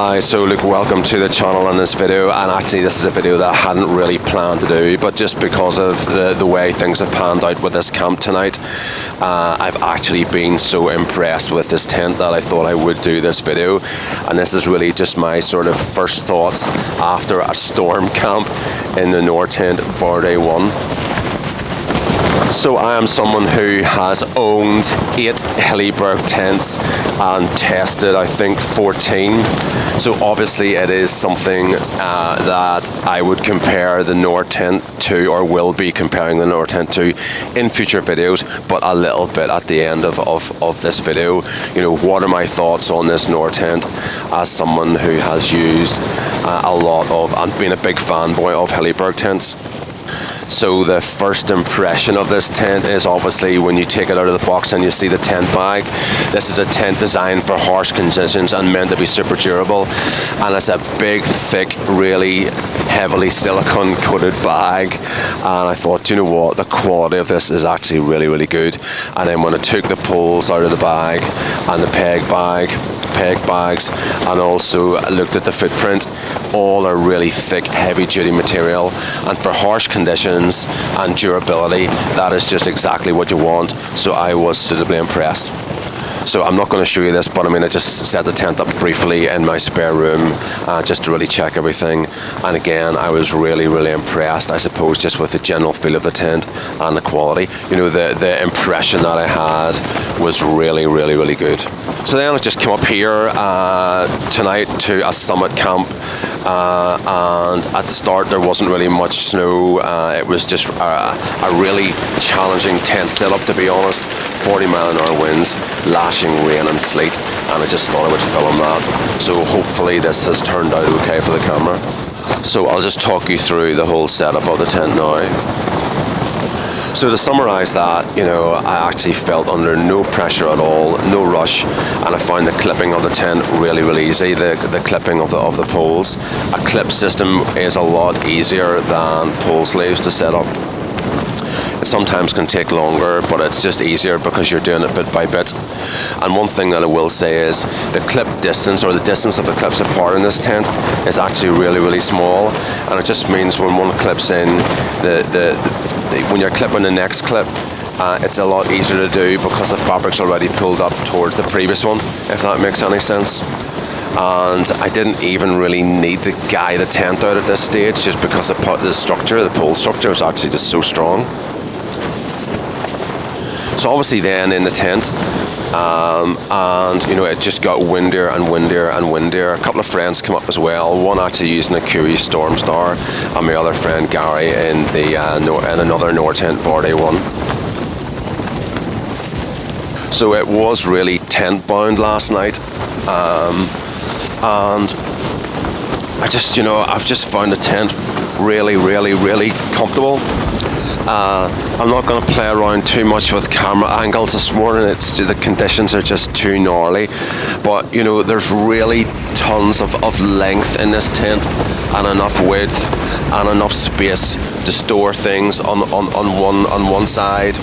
Hi, so look, welcome to the channel on this video, and actually this is a video that I hadn't really planned to do, but just because of the way things have panned out with this camp tonight, I've actually been so impressed with this tent that I thought I would do this video. And this is really just my sort of first thoughts after a storm camp in the Nortent Varde 1. So I am someone who has owned 8 Hilleberg tents and tested, I think, 14. So obviously it is something that I would compare the Nortent to, or will be comparing the Nortent to in future videos, but a little bit at the end of this video. You know, what are my thoughts on this Nortent as someone who has used a lot of, and been a big fanboy of Hilleberg tents. So the first impression of this tent is obviously when you take it out of the box and you see the tent bag. This is a tent designed for harsh conditions and meant to be super durable, and it's a big, thick, really heavily silicone coated bag. And I thought, you know what, the quality of this is actually really, really good. And then when I took the poles out of the bag and the peg bags, and also looked at the footprint, all are really thick, heavy duty material, and for harsh conditions and durability, that is just exactly what you want. So I was suitably impressed. So I'm not going to show you this, but I mean, I just set the tent up briefly in my spare room just to really check everything. And again, I was really, really impressed, I suppose, just with the general feel of the tent and the quality. You know, the impression that I had was really, really, really good. So then I just came up here tonight to a summit camp, and at the start there wasn't really much snow. It was just a really challenging tent setup, to be honest. 40-mile-an-hour winds, lashing rain and sleet, and I just thought I would film that. So hopefully this has turned out okay for the camera. So I'll just talk you through the whole setup of the tent now. So to summarise that, you know, I actually felt under no pressure at all, no rush, and I found the clipping of the tent really, really easy, the clipping of the poles. A clip system is a lot easier than pole sleeves to set up. It sometimes can take longer, but it's just easier because you're doing it bit by bit. And one thing that I will say is the clip distance, or the distance of the clips apart in this tent, is actually really, really small. And it just means when one clips in, when you're clipping the next clip, it's a lot easier to do because the fabric's already pulled up towards the previous one, if that makes any sense. And I didn't even really need to guy the tent out at this stage, just because the structure, the pole structure, was actually just so strong. So obviously then in the tent, and you know, it just got windier and windier and windier. A couple of friends came up as well, one actually using a Kiwi Stormstar, and my other friend Gary in another Nortent Varde 1. So it was really tent bound last night, and I just, you know, I've just found the tent really, really, really comfortable. I'm not going to play around too much with camera angles this morning. The conditions are just too gnarly, but you know, there's really tons of length in this tent, and enough width and enough space to store things on one side,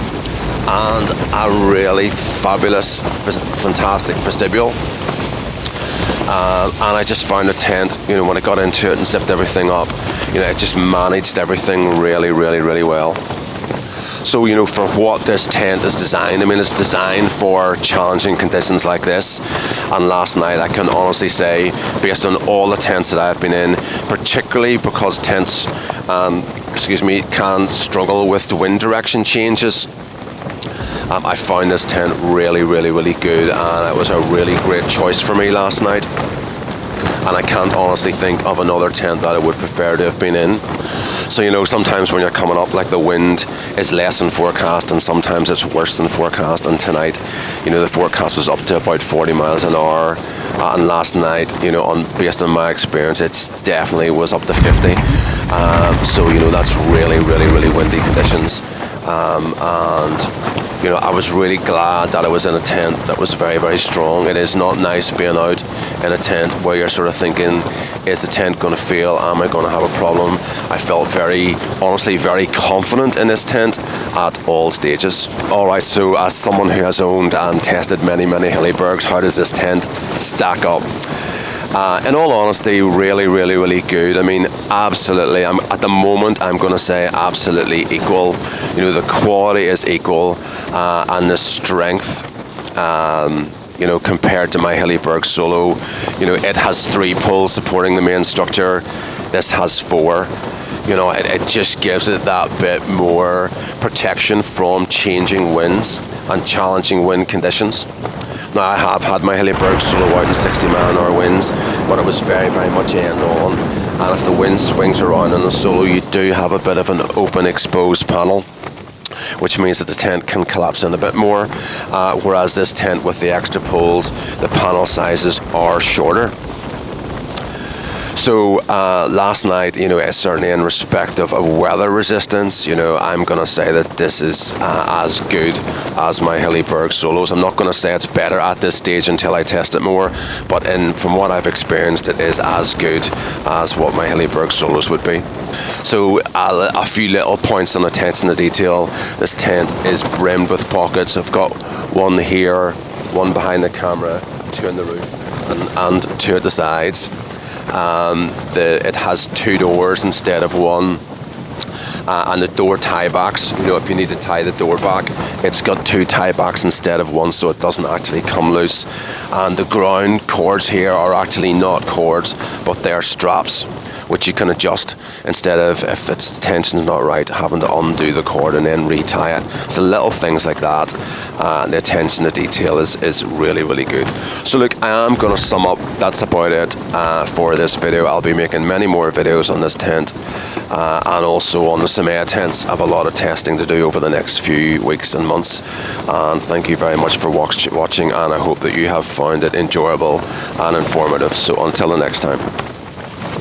and a really fabulous, fantastic vestibule. And I just found the tent, you know, when I got into it and zipped everything up, you know, it just managed everything really, really, really well. So, you know, for what this tent is designed, I mean, it's designed for challenging conditions like this. And last night, I can honestly say, based on all the tents that I've been in, particularly because tents, can struggle with the wind direction changes, I found this tent really, really, really good, and it was a really great choice for me last night. And I can't honestly think of another tent that I would prefer to have been in. So, you know, sometimes when you're coming up, like, the wind is less than forecast, and sometimes it's worse than forecast. And tonight, you know, the forecast was up to about 40 miles an hour. And last night, you know, based on my experience, it definitely was up to 50. So, you know, that's really, really, really windy conditions. And you know, I was really glad that I was in a tent that was very, very strong. It is not nice being out in a tent where you're sort of thinking, is the tent going to fail? Am I going to have a problem? I felt honestly very confident in this tent at all stages. Alright, so as someone who has owned and tested many, many Hillebergs, how does this tent stack up? In all honesty, really good. I mean, absolutely. At the moment, I'm going to say absolutely equal. You know, the quality is equal, and the strength, you know, compared to my Hilleberg Solo, you know, it has 3 pulls supporting the main structure. This has 4. You know, it just gives it that bit more protection from changing winds and challenging wind conditions. Now, I have had my Hilleberg Solo out in 60 mile/hour winds, but it was very much end on. And if the wind swings around on the Solo, you do have a bit of an open, exposed panel, which means that the tent can collapse in a bit more. Whereas this tent with the extra poles, the panel sizes are shorter. So last night, you know, certainly in respect of weather resistance, you know, I'm going to say that this is as good as my Hilleberg Solos. I'm not going to say it's better at this stage until I test it more, but from what I've experienced, it is as good as what my Hilleberg Solos would be. So a few little points on attention to detail. This tent is brimmed with pockets. I've got one here, one behind the camera, 2 on the roof, and 2 at the sides. It has 2 doors instead of 1, and the door tie backs, you know, if you need to tie the door back, it's got 2 tie backs instead of 1, so it doesn't actually come loose. And the ground cords here are actually not cords, but they're straps, which you can adjust instead of, if its tension's not right, having to undo the cord and then retie it. So little things like that, the attention to detail is really good. So look, I am going to sum up. That's about it for this video. I'll be making many more videos on this tent and also on the Samea tents. I have a lot of testing to do over the next few weeks and months. And thank you very much for watching, and I hope that you have found it enjoyable and informative. So until the next time.